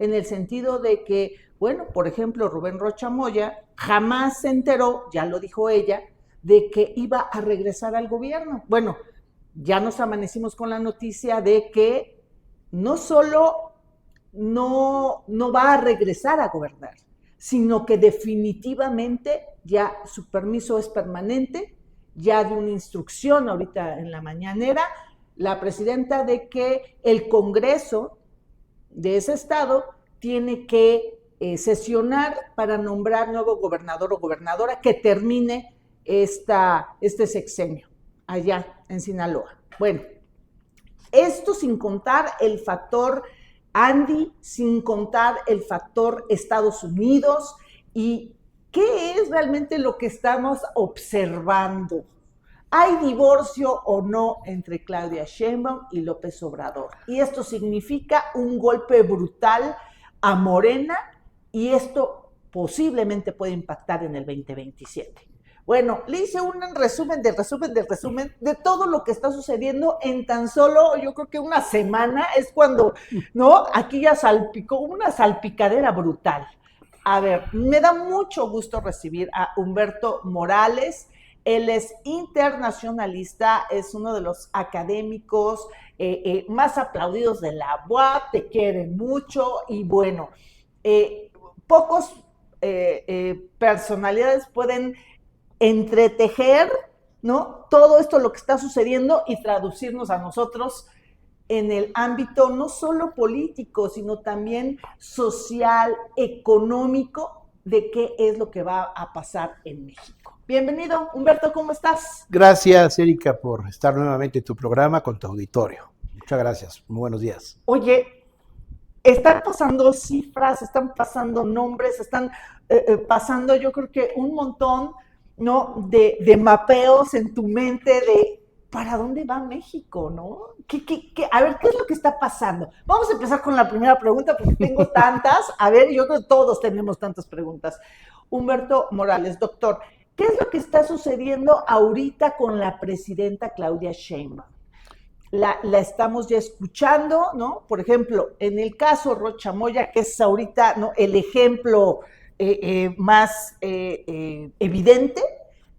en el sentido de que, bueno, por ejemplo, Rubén Rocha Moya jamás se enteró, ya lo dijo ella, de que iba a regresar al gobierno. Bueno, ya nos amanecimos con la noticia de que no solo no va a regresar a gobernar, sino que definitivamente ya su permiso es permanente, ya de una instrucción ahorita en la mañanera, la presidenta, de que el Congreso de ese estado tiene que sesionar para nombrar nuevo gobernador o gobernadora que termine este sexenio allá en Sinaloa. Bueno, esto sin contar el factor Andy, sin contar el factor Estados Unidos. ¿Y qué es realmente lo que estamos observando? ¿Hay divorcio o no entre Claudia Sheinbaum y López Obrador? Y esto significa un golpe brutal a Morena, y esto posiblemente puede impactar en el 2027. Bueno, le hice un resumen de todo lo que está sucediendo en tan solo, yo creo que una semana, es cuando, ¿no? Aquí ya salpicó una salpicadera brutal. A ver, me da mucho gusto recibir a Humberto Morales. Él es internacionalista, es uno de los académicos más aplaudidos de la UAP, te quiere mucho y bueno, pocos personalidades pueden entretejer, ¿no?, todo esto, lo que está sucediendo, y traducirnos a nosotros en el ámbito no solo político, sino también social, económico, de qué es lo que va a pasar en México. Bienvenido, Humberto, ¿cómo estás? Gracias, Erika, por estar nuevamente en tu programa con tu auditorio. Muchas gracias, muy buenos días. Oye, están pasando cifras, están pasando nombres, están pasando, yo creo que un montón, ¿no?, de mapeos en tu mente de ¿para dónde va México, no? A ver, ¿qué es lo que está pasando? Vamos a empezar con la primera pregunta porque tengo tantas. A ver, yo creo que todos tenemos tantas preguntas. Humberto Morales, doctor, ¿qué es lo que está sucediendo ahorita con la presidenta Claudia Sheinbaum? La estamos ya escuchando, ¿no? Por ejemplo, en el caso Rocha Moya, que es ahorita, ¿no?, el ejemplo más evidente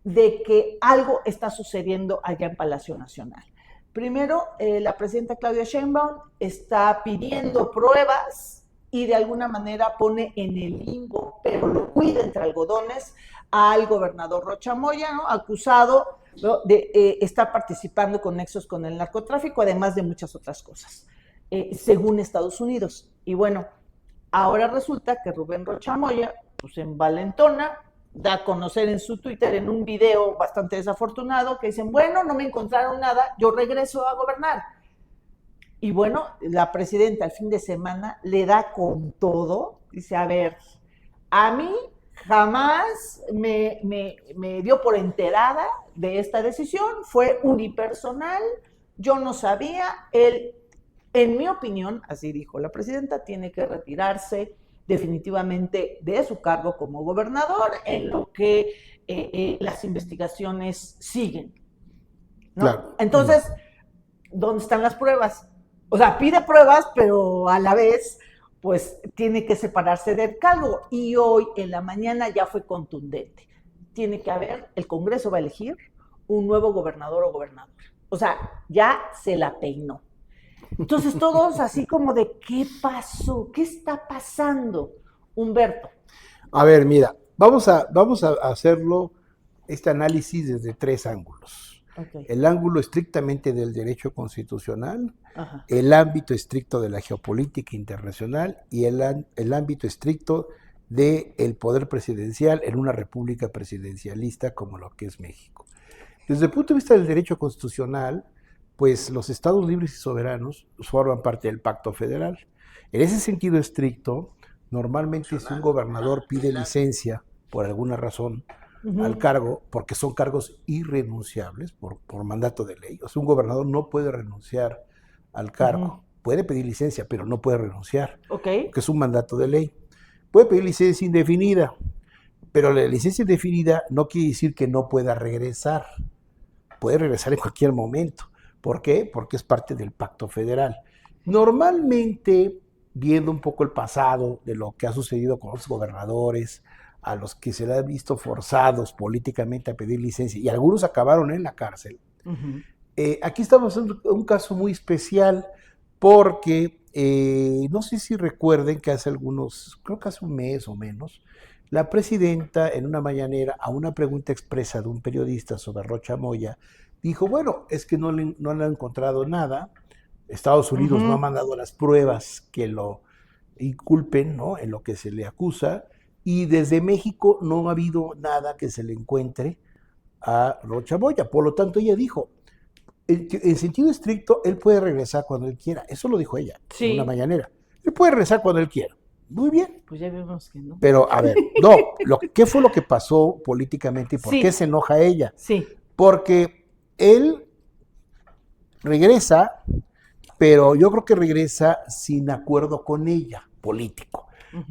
de que algo está sucediendo allá en Palacio Nacional. Primero, la presidenta Claudia Sheinbaum está pidiendo pruebas y de alguna manera pone en el limbo, pero lo cuida entre algodones, al gobernador Rocha Moya, ¿no?, acusado, ¿no?, de estar participando con nexos con el narcotráfico, además de muchas otras cosas, según Estados Unidos. Y bueno, ahora resulta que Rubén Rocha Moya, pues en valentona, da a conocer en su Twitter, en un video bastante desafortunado, que dicen, bueno, no me encontraron nada, yo regreso a gobernar. Y bueno, la presidenta el fin de semana le da con todo, dice, a ver, a mí jamás me dio por enterada de esta decisión, fue unipersonal, yo no sabía, él, en mi opinión, así dijo la presidenta, tiene que retirarse definitivamente de su cargo como gobernador en lo que las investigaciones siguen, ¿no? Claro. Entonces, ¿dónde están las pruebas? O sea, pide pruebas, pero a la vez, pues, tiene que separarse del cargo. Y hoy en la mañana ya fue contundente. Tiene que haber, el Congreso va a elegir un nuevo gobernador o gobernadora. O sea, ya se la peinó. Entonces todos así como de, ¿qué pasó? ¿Qué está pasando, Humberto? A ver, mira, vamos a hacerlo, este análisis desde tres ángulos. Okay. El ángulo estrictamente del derecho constitucional, Ajá. el ámbito estricto de la geopolítica internacional y el ámbito estricto del poder presidencial en una república presidencialista como lo que es México. Desde el punto de vista del derecho constitucional, pues los estados libres y soberanos forman parte del pacto federal. En ese sentido estricto, normalmente si un gobernador pide licencia por alguna razón al cargo, porque son cargos irrenunciables por mandato de ley, o sea, un gobernador no puede renunciar al cargo, puede pedir licencia, pero no puede renunciar, porque es un mandato de ley. Puede pedir licencia indefinida, pero la licencia indefinida no quiere decir que no pueda regresar, puede regresar en cualquier momento. ¿Por qué? Porque es parte del pacto federal. Normalmente viendo un poco el pasado de lo que ha sucedido con los gobernadores, a los que se les ha visto forzados políticamente a pedir licencia, y algunos acabaron en la cárcel. Aquí estamos en un caso muy especial porque no sé si recuerden que creo que hace un mes o menos, la presidenta en una mañanera a una pregunta expresa de un periodista sobre Rocha Moya dijo, bueno, es que no le han encontrado nada, Estados Unidos no ha mandado las pruebas que lo inculpen, ¿no?, en lo que se le acusa, y desde México no ha habido nada que se le encuentre a Rocha Moya. Por lo tanto, ella dijo, en sentido estricto, él puede regresar cuando él quiera. Eso lo dijo ella en una mañanera. Él puede regresar cuando él quiera. Muy bien. Pues ya vemos que no. Pero, a ver, no, ¿qué fue lo que pasó políticamente y por qué se enoja ella? Sí. Porque él regresa, pero yo creo que regresa sin acuerdo con ella, político.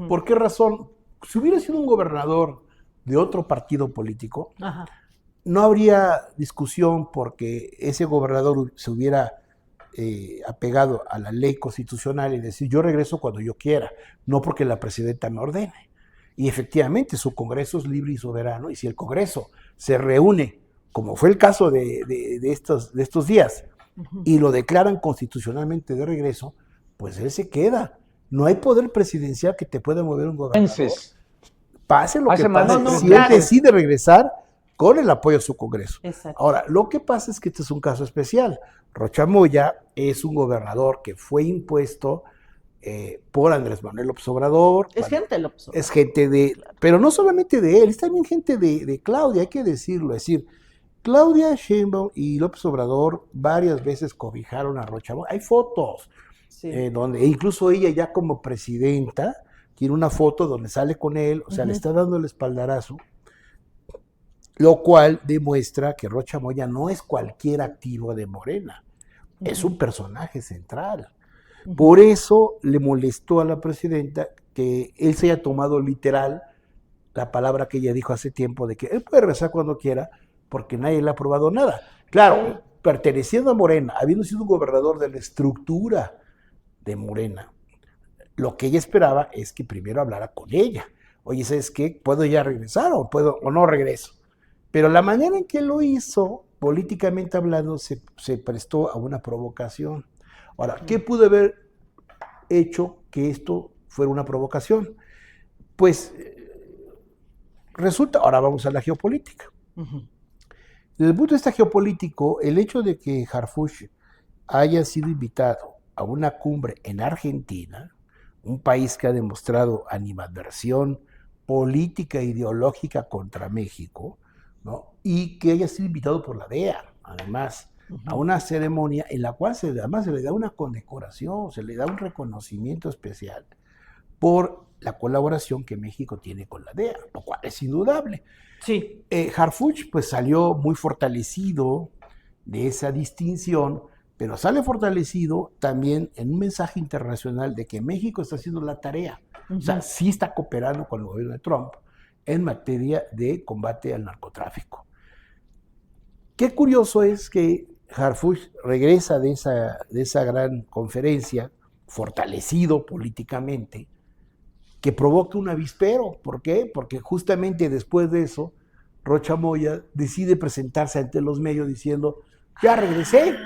¿Por qué razón? Si hubiera sido un gobernador de otro partido político, no habría discusión porque ese gobernador se hubiera apegado a la ley constitucional y decir yo regreso cuando yo quiera, no porque la presidenta me ordene. Y efectivamente su Congreso es libre y soberano, y si el Congreso se reúne, como fue el caso de estos días, y lo declaran constitucionalmente de regreso, pues él se queda. No hay poder presidencial que te pueda mover un gobernador. Pase lo que pase, si él decide regresar con el apoyo de su Congreso. Exacto. Ahora, lo que pasa es que este es un caso especial. Rocha Moya es un gobernador que fue impuesto por Andrés Manuel López Obrador. Es gente de López Obrador. Es gente de, pero no solamente de él, es también gente de Claudia, hay que decirlo. Es decir, Claudia Sheinbaum y López Obrador varias veces cobijaron a Rocha Moya. Hay fotos donde incluso ella ya como presidenta tiene una foto donde sale con él, o sea, le está dando el espaldarazo, lo cual demuestra que Rocha Moya no es cualquier activo de Morena, es un personaje central. Por eso le molestó a la presidenta que él se haya tomado literal la palabra que ella dijo hace tiempo de que él puede regresar cuando quiera porque nadie le ha aprobado nada. Claro, perteneciendo a Morena, habiendo sido un gobernador de la estructura de Morena, lo que ella esperaba es que primero hablara con ella. Oye, ¿sabes qué? ¿Puedo ya regresar o no regreso? Pero la manera en que lo hizo, políticamente hablando, se prestó a una provocación. Ahora, ¿qué pudo haber hecho que esto fuera una provocación? Pues resulta, ahora vamos a la geopolítica. Desde el punto de vista geopolítico, el hecho de que Harfuch haya sido invitado a una cumbre en Argentina, un país que ha demostrado animadversión política e ideológica contra México, ¿no?, y que haya sido invitado por la DEA, además, a una ceremonia en la cual además se le da una condecoración, se le da un reconocimiento especial por la colaboración que México tiene con la DEA, lo cual es indudable. Sí. Harfuch pues salió muy fortalecido de esa distinción, pero sale fortalecido también en un mensaje internacional de que México está haciendo la tarea, o sea, sí está cooperando con el gobierno de Trump en materia de combate al narcotráfico. Qué curioso es que Harfuch regresa de esa gran conferencia, fortalecido políticamente, que provoca un avispero. ¿Por qué? Porque justamente después de eso, Rocha Moya decide presentarse ante los medios diciendo, ya regresé.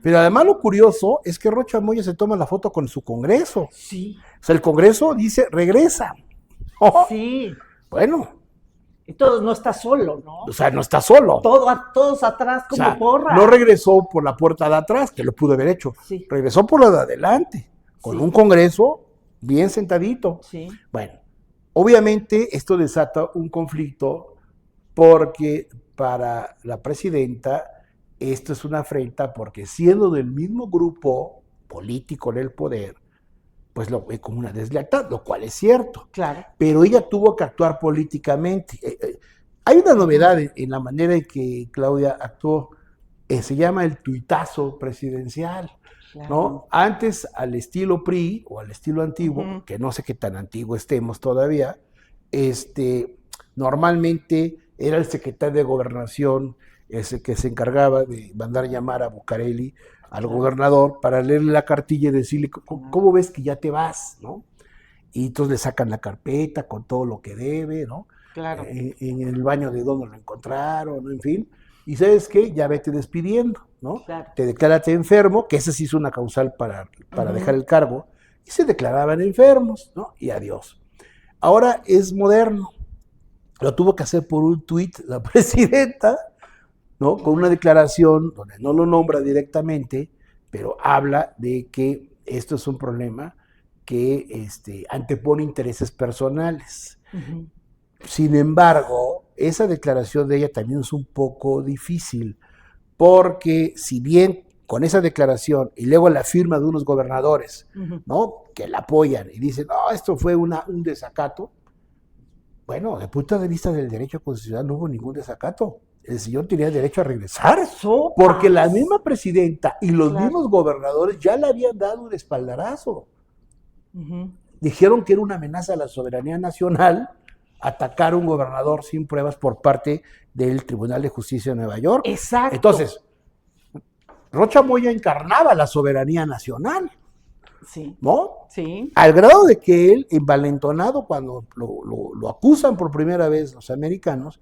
Pero además lo curioso es que Rocha Moya se toma la foto con su Congreso. Sí. O sea, el Congreso dice, regresa. Oh, sí. Bueno. Y todo no está solo, ¿no? O sea, no está solo. Todos atrás como, o sea, porra. No regresó por la puerta de atrás, que lo pudo haber hecho. Sí. Regresó por la de adelante, con un Congreso bien sentadito. Sí. Bueno, obviamente esto desata un conflicto porque para la presidenta esto es una afrenta porque siendo del mismo grupo político en el poder, pues lo ve como una deslealtad, lo cual es cierto. Claro. Pero ella tuvo que actuar políticamente. Hay una novedad en la manera en que Claudia actuó, se llama el tuitazo presidencial. Claro. ¿No? Antes, al estilo PRI o al estilo antiguo, que no sé qué tan antiguo estemos todavía, normalmente era el secretario de Gobernación ese que se encargaba de mandar llamar a Bucareli al gobernador para leerle la cartilla y decirle, ¿cómo ves que ya te vas? ¿No? Y entonces le sacan la carpeta con todo lo que debe, ¿no? Claro. En el baño de donde lo encontraron, en fin. Y ¿sabes qué? Ya vete despidiendo, ¿no? Claro. Te declárate enfermo, que esa sí es una causal para dejar el cargo, y se declaraban enfermos, ¿no? Y adiós. Ahora es moderno. Lo tuvo que hacer por un tuit la presidenta, ¿no? Con una declaración donde no lo nombra directamente, pero habla de que esto es un problema que antepone intereses personales. Uh-huh. Sin embargo, esa declaración de ella también es un poco difícil, porque si bien con esa declaración y luego la firma de unos gobernadores, ¿no? Que la apoyan y dicen, no, esto fue un desacato, bueno, desde el punto de vista del derecho constitucional no hubo ningún desacato. El señor tenía derecho a regresar, porque la misma presidenta y los mismos gobernadores ya le habían dado un espaldarazo. Dijeron que era una amenaza a la soberanía nacional atacar a un gobernador sin pruebas por parte del Tribunal de Justicia de Nueva York. Exacto. Entonces, Rocha Moya encarnaba la soberanía nacional. Sí. ¿No? Sí. Al grado de que él, envalentonado cuando lo acusan por primera vez los americanos,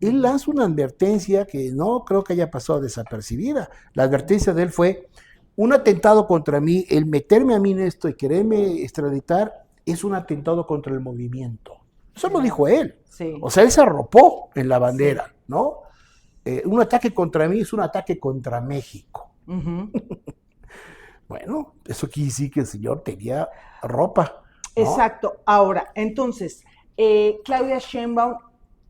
él lanza una advertencia que no creo que haya pasado desapercibida. La advertencia de él fue: un atentado contra mí, el meterme a mí en esto y quererme extraditar, es un atentado contra el movimiento. Eso lo dijo él. Sí. O sea, él se arropó en la bandera, ¿no? Un ataque contra mí es un ataque contra México. Bueno, eso quiere decir que el señor tenía ropa, ¿no? Exacto. Ahora, entonces, Claudia Sheinbaum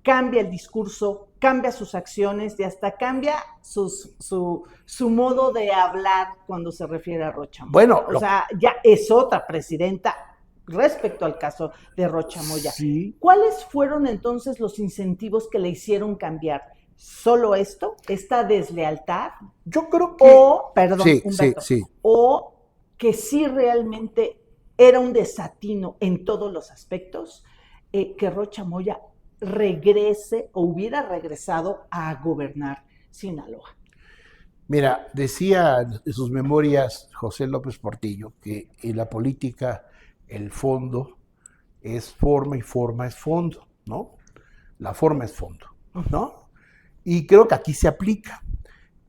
cambia el discurso, cambia sus acciones y hasta cambia su modo de hablar cuando se refiere a Rocha Moya. Bueno, o sea, ya es otra presidenta respecto al caso de Rocha Moya. Sí. ¿Cuáles fueron entonces los incentivos que le hicieron cambiar? ¿Solo esto? ¿Esta deslealtad? Yo creo que... O, perdón, sí, Humberto, sí. O que sí realmente era un desatino en todos los aspectos, que Rocha Moya regrese o hubiera regresado a gobernar Sinaloa. Mira, decía en sus memorias José López Portillo que en la política el fondo es forma y forma es fondo, ¿no? La forma es fondo, ¿no? Y creo que aquí se aplica.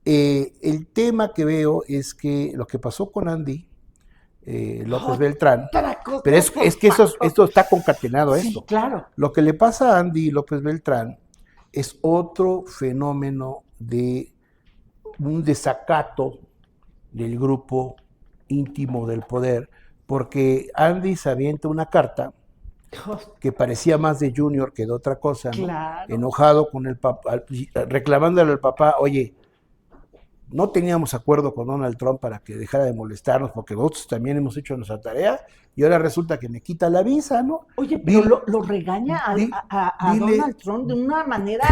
El tema que veo es que lo que pasó con Andy López Beltrán, pero es que esto está concatenado a esto. Sí, claro. Lo que le pasa a Andy López Beltrán es otro fenómeno de un desacato del grupo íntimo del poder, porque Andy se avienta una carta que parecía más de Junior que de otra cosa, ¿no? Claro. Enojado con el papá, reclamándole al papá: oye, no teníamos acuerdo con Donald Trump para que dejara de molestarnos, porque nosotros también hemos hecho nuestra tarea, y ahora resulta que me quita la visa, ¿no? Oye, pero lo regaña a Donald Trump de una manera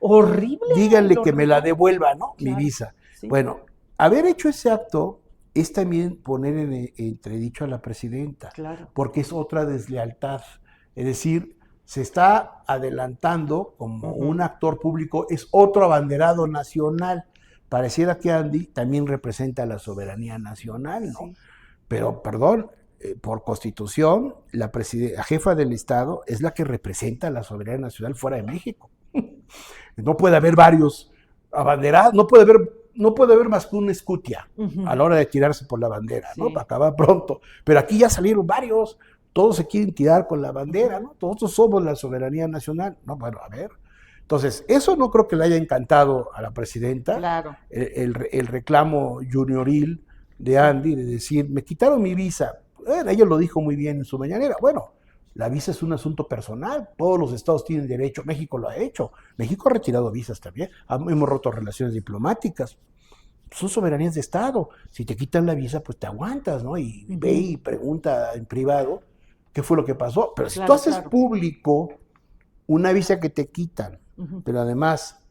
horrible. Díganle que me la devuelva, ¿no? Claro, mi visa. Sí. Bueno, haber hecho ese acto es también poner en entredicho a la presidenta, claro, porque es otra deslealtad. Es decir, se está adelantando como un actor público, es otro abanderado nacional. Pareciera que Andy también representa la soberanía nacional, ¿no? Sí. Pero, perdón, por constitución, la jefa del Estado es la que representa la soberanía nacional fuera de México. No puede haber varios abanderados, no puede haber más que una escutia a la hora de tirarse por la bandera, ¿no? Para acabar pronto. Pero aquí ya salieron varios, todos se quieren tirar con la bandera, ¿no? Todos somos la soberanía nacional. No, bueno, a ver. Entonces, eso no creo que le haya encantado a la presidenta. Claro. El reclamo junioril de Andy, de decir, me quitaron mi visa. Ella lo dijo muy bien en su mañanera. Bueno, la visa es un asunto personal, todos los estados tienen derecho, México lo ha hecho, México ha retirado visas también, hemos roto relaciones diplomáticas, son soberanías de estado, si te quitan la visa pues te aguantas, ¿no? Y ve y pregunta en privado qué fue lo que pasó, pero si tú haces público una visa que te quitan, pero además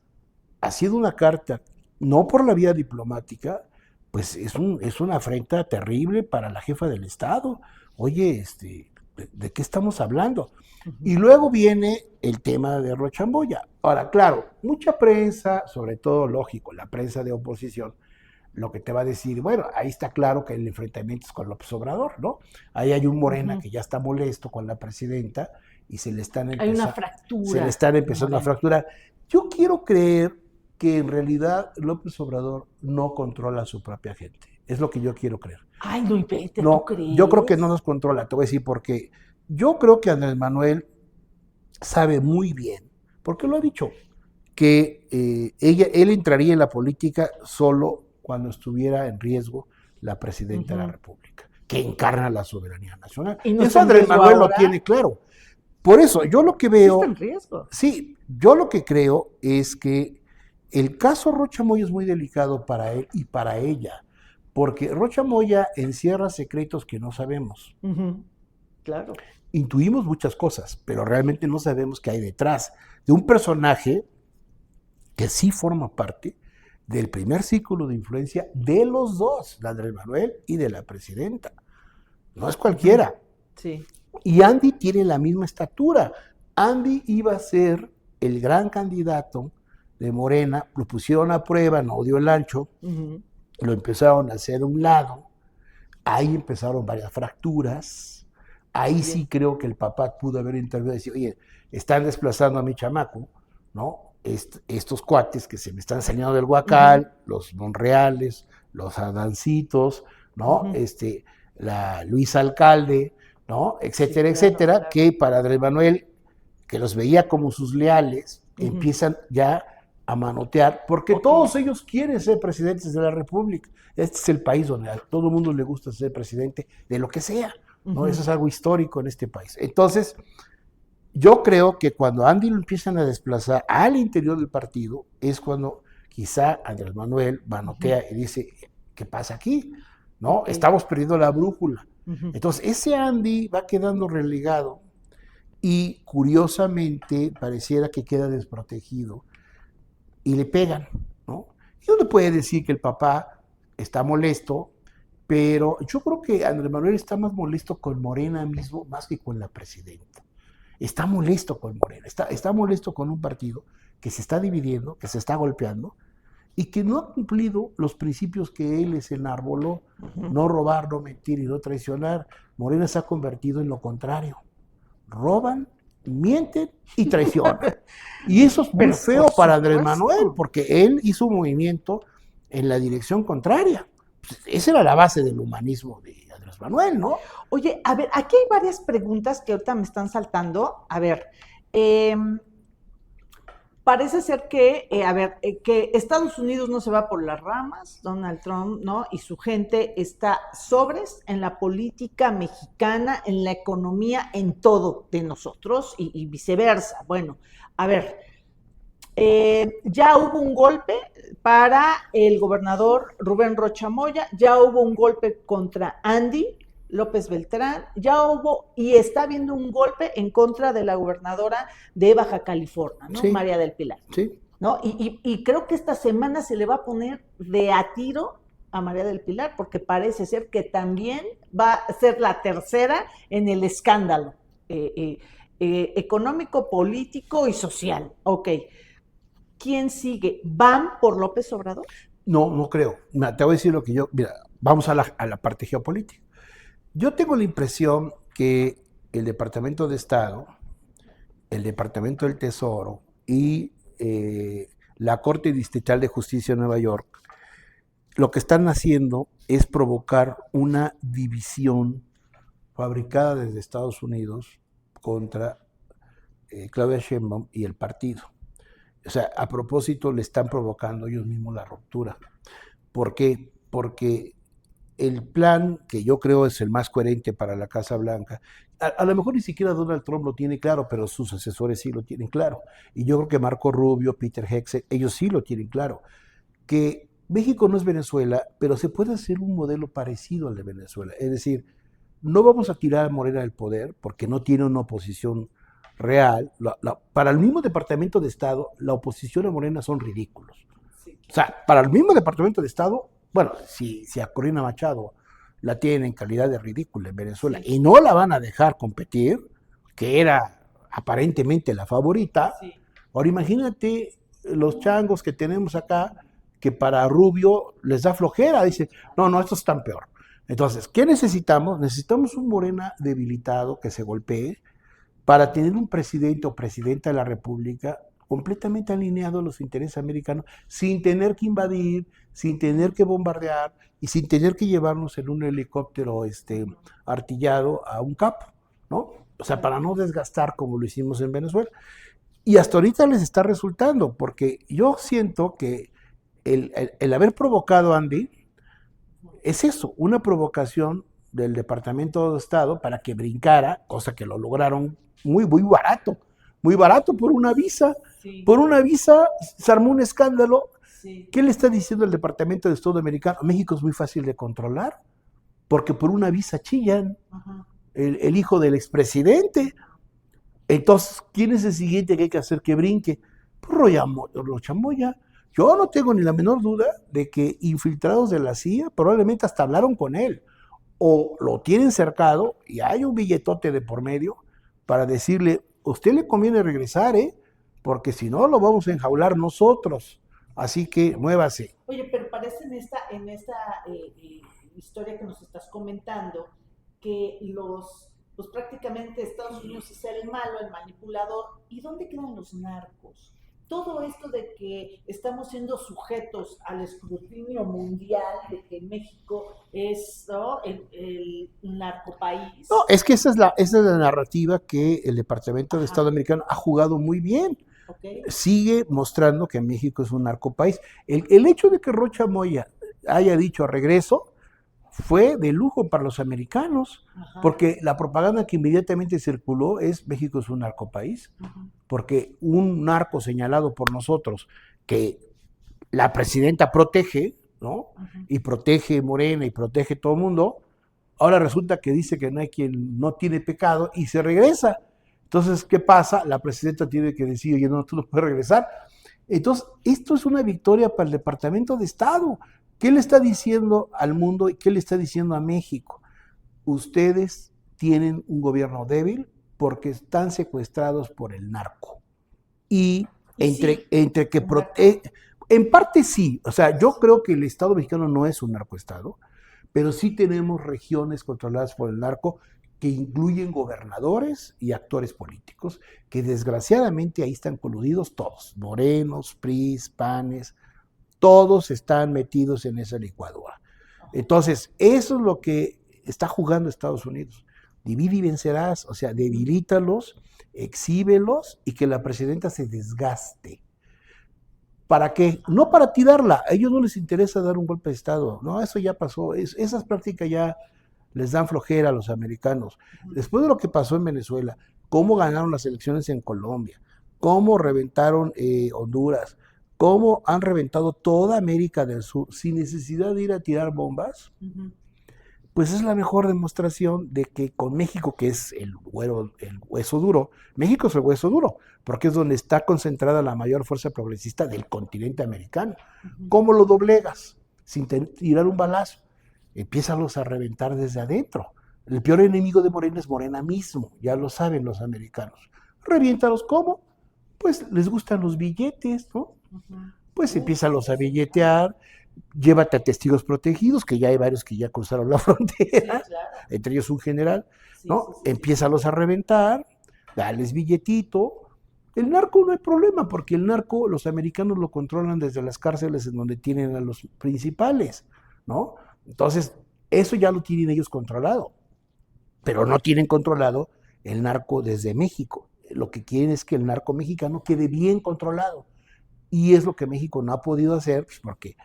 ha sido una carta, no por la vía diplomática, pues es una afrenta terrible para la jefa del estado. Oye, ¿de qué estamos hablando? Y luego viene el tema de Rocha Moya. Ahora, claro, mucha prensa, sobre todo, lógico, la prensa de oposición, lo que te va a decir, bueno, ahí está claro que el enfrentamiento es con López Obrador, ¿no? Ahí hay un Morena que ya está molesto con la presidenta y se le están Hay una fractura. empezando a fracturar. Yo quiero creer que en realidad López Obrador no controla a su propia gente. Es lo que yo quiero creer. Ay, no, vete, No, ¿tú crees? yo creo que no nos controla, te voy a decir porque yo creo que Andrés Manuel sabe muy bien, porque lo ha dicho, que él entraría en la política solo cuando estuviera en riesgo la presidenta de la República, que encarna la soberanía nacional. ¿Y no eso está en Andrés riesgo Manuel ahora? lo tiene claro. Por eso, yo lo que veo... Sí está en riesgo. Sí, yo lo que creo es que el caso Rocha Moya es muy delicado para él y para ella, porque Rocha Moya encierra secretos que no sabemos. Claro. Intuimos muchas cosas, pero realmente no sabemos qué hay detrás de un personaje que sí forma parte del primer círculo de influencia de los dos, de Andrés Manuel y de la presidenta. No es cualquiera. Sí. Y Andy tiene la misma estatura. Andy iba a ser el gran candidato de Morena, lo pusieron a prueba, no dio el ancho, lo empezaron a hacer a un lado, ahí empezaron varias fracturas, ahí sí creo que el papá pudo haber intervenido y decir, oye, están desplazando a mi chamaco, ¿no? Estos cuates que se me están saliendo del Huacal, los Monreales, los Adancitos, ¿no? La Luis Alcalde, ¿no? Etcétera, Sí, claro, etcétera, claro. que para Andrés Manuel, que los veía como sus leales, empiezan ya a manotear, porque todos ellos quieren ser presidentes de la República. Este es el país donde a todo el mundo le gusta ser presidente de lo que sea, ¿no? Eso es algo histórico en este país. Entonces, yo creo que cuando Andy lo empiezan a desplazar al interior del partido, es cuando quizá Andrés Manuel manotea y dice, ¿qué pasa aquí? ¿No? Estamos perdiendo la brújula. Entonces, ese Andy va quedando relegado y curiosamente pareciera que queda desprotegido y le pegan, ¿no? Y uno puede decir que el papá está molesto, pero yo creo que Andrés Manuel está más molesto con Morena mismo más que con la presidenta. Está molesto con Morena, está molesto con un partido que se está dividiendo, que se está golpeando y que no ha cumplido los principios que él les enarboló, no robar, no mentir y no traicionar. Morena se ha convertido en lo contrario. Roban, mienten y traicionan. Y eso es muy feo para Andrés Manuel, porque él hizo un movimiento en la dirección contraria. Pues esa era la base del humanismo de Andrés Manuel, ¿no? Oye, a ver, aquí hay varias preguntas que ahorita me están saltando. A ver, parece ser que, que Estados Unidos no se va por las ramas, Donald Trump, ¿no? Y su gente está sobres en la política mexicana, en la economía, en todo de nosotros y viceversa. Bueno, a ver, ya hubo un golpe para el gobernador Rubén Rocha Moya, ya hubo un golpe contra Andy López Beltrán, ya hubo y está habiendo un golpe en contra de la gobernadora de Baja California, ¿no? Sí. María del Pilar. Sí. ¿No? Y creo que esta semana se le va a poner de a tiro a María del Pilar, porque parece ser que también va a ser la tercera en el escándalo económico, político y social. Ok. ¿Quién sigue? ¿Van por López Obrador? No, no creo. Mira, te voy a decir lo que yo... Mira, vamos a la parte geopolítica. Yo tengo la impresión que el Departamento de Estado, el Departamento del Tesoro y la Corte Distrital de Justicia de Nueva York, lo que están haciendo es provocar una división fabricada desde Estados Unidos contra Claudia Sheinbaum y el partido. O sea, a propósito le están provocando ellos mismos la ruptura. ¿Por qué? Porque el plan que yo creo es el más coherente para la Casa Blanca, a lo mejor ni siquiera Donald Trump lo tiene claro, pero sus asesores sí lo tienen claro. Y yo creo que Marco Rubio, Peter Hegseth, ellos sí lo tienen claro. Que México no es Venezuela, pero se puede hacer un modelo parecido al de Venezuela. Es decir, no vamos a tirar a Morena del poder porque no tiene una oposición real. Para el mismo Departamento de Estado, la oposición a Morena son ridículos. Sí. O sea, para el mismo Departamento de Estado, bueno, si a Corina Machado la tienen en calidad de ridícula en Venezuela y no la van a dejar competir, que era aparentemente la favorita, ahora imagínate los changos que tenemos acá que para Rubio les da flojera, dice, no, estos están peor. Entonces, ¿qué necesitamos? Necesitamos un Morena debilitado que se golpee para tener un presidente o presidenta de la República completamente alineado a los intereses americanos, sin tener que invadir, sin tener que bombardear y sin tener que llevarnos en un helicóptero artillado a un capo, ¿no? O sea, para no desgastar como lo hicimos en Venezuela. Y hasta ahorita les está resultando, porque yo siento que el haber provocado a Andy es eso, una provocación del Departamento de Estado para que brincara, cosa que lo lograron muy barato por una visa. Sí. Por una visa se armó un escándalo. Sí. ¿Qué le está diciendo el Departamento de Estado americano? México es muy fácil de controlar, porque por una visa chillan. El hijo del expresidente. Entonces, ¿quién es el siguiente que hay que hacer que brinque? Pues Rochamoya. Yo no tengo ni la menor duda de que infiltrados de la CIA probablemente hasta hablaron con él, o lo tienen cercado y hay un billetote de por medio para decirle, usted le conviene regresar, porque si no lo vamos a enjaular nosotros, así que muévase. Oye, pero parece en esta historia que nos estás comentando que pues prácticamente Estados Unidos es el malo, el manipulador. ¿Y dónde quedan los narcos? Todo esto de que estamos siendo sujetos al escrutinio mundial, de que México es, ¿no?, el narcopaís. No, es que esa es la narrativa que el Departamento de Estado americano ha jugado muy bien. Okay. Sigue mostrando que México es un narcopaís. El hecho de que Rocha Moya haya dicho regreso fue de lujo para los americanos, porque la propaganda que inmediatamente circuló es México es un narcopaís, porque un narco señalado por nosotros que la presidenta protege, ¿no? Y protege Morena y protege todo el mundo, ahora resulta que dice que no hay quien no tiene pecado y se regresa. Entonces, ¿qué pasa? La presidenta tiene que decir, oye, no, tú no puedes regresar. Entonces, esto es una victoria para el Departamento de Estado. ¿Qué le está diciendo al mundo y qué le está diciendo a México? Ustedes tienen un gobierno débil porque están secuestrados por el narco. Y entre que en parte sí, o sea, yo creo que el Estado mexicano no es un narcoestado, pero sí tenemos regiones controladas por el narco que incluyen gobernadores y actores políticos, que desgraciadamente ahí están coludidos todos, morenos, PRIs, PANes, todos están metidos en esa licuadora. Entonces, eso es lo que está jugando Estados Unidos. Divide y vencerás, o sea, debilítalos, exhíbelos y que la presidenta se desgaste. ¿Para qué? No para tirarla, a ellos no les interesa dar un golpe de Estado, no, eso ya pasó, esas prácticas ya les dan flojera a los americanos. Después de lo que pasó en Venezuela, cómo ganaron las elecciones en Colombia, cómo reventaron Honduras, cómo han reventado toda América del Sur sin necesidad de ir a tirar bombas, pues es la mejor demostración de que con México, que es el hueso duro, México es el hueso duro, porque es donde está concentrada la mayor fuerza progresista del continente americano. ¿Cómo lo doblegas? Sin tirar un balazo. Empiézalos a reventar desde adentro. El peor enemigo de Morena es Morena mismo, ya lo saben los americanos. Reviéntalos, ¿cómo? Pues les gustan los billetes, ¿no? Pues empiézalos a billetear, llévate a testigos protegidos, que ya hay varios que ya cruzaron la frontera, sí, claro. Entre ellos un general, ¿no? Sí. Empiézalos a reventar, dales billetito. El narco no hay problema, porque el narco los americanos lo controlan desde las cárceles en donde tienen a los principales, ¿no? Entonces, eso ya lo tienen ellos controlado, pero no tienen controlado el narco desde México. Lo que quieren es que el narco mexicano quede bien controlado. Y es lo que México no ha podido hacer, pues porque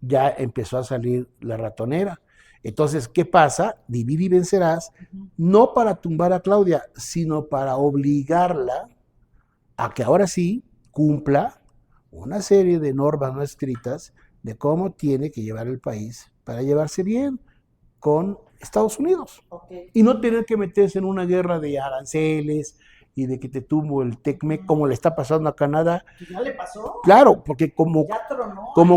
ya empezó a salir la ratonera. Entonces, ¿qué pasa? Divide y vencerás, no para tumbar a Claudia, sino para obligarla a que ahora sí cumpla una serie de normas no escritas de cómo tiene que llevar el país para llevarse bien con Estados Unidos. Y no tener que meterse en una guerra de aranceles y de que te tumbo el TECMEC, como le está pasando a Canadá. ¿Ya le pasó? Claro, porque como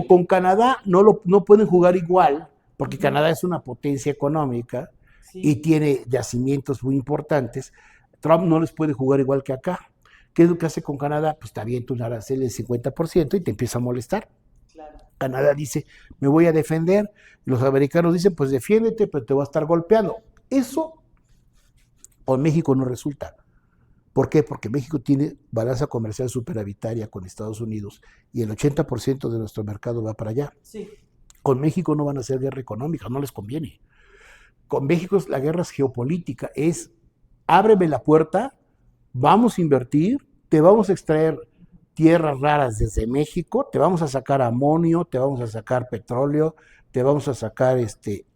con Canadá no pueden jugar igual, porque Canadá es una potencia económica y tiene yacimientos muy importantes. Trump no les puede jugar igual que acá. ¿Qué es lo que hace con Canadá? Pues te avienta un arancel del 50% y te empieza a molestar. Claro. Canadá dice, me voy a defender. Los americanos dicen, pues defiéndete, pero te voy a estar golpeando. Eso con México no resulta. ¿Por qué? Porque México tiene balanza comercial superavitaria con Estados Unidos y el 80% de nuestro mercado va para allá. Sí. Con México no van a hacer guerra económica, no les conviene. Con México la guerra es geopolítica, es ábreme la puerta, vamos a invertir, te vamos a extraer tierras raras desde México, te vamos a sacar amonio, te vamos a sacar petróleo, te vamos a sacar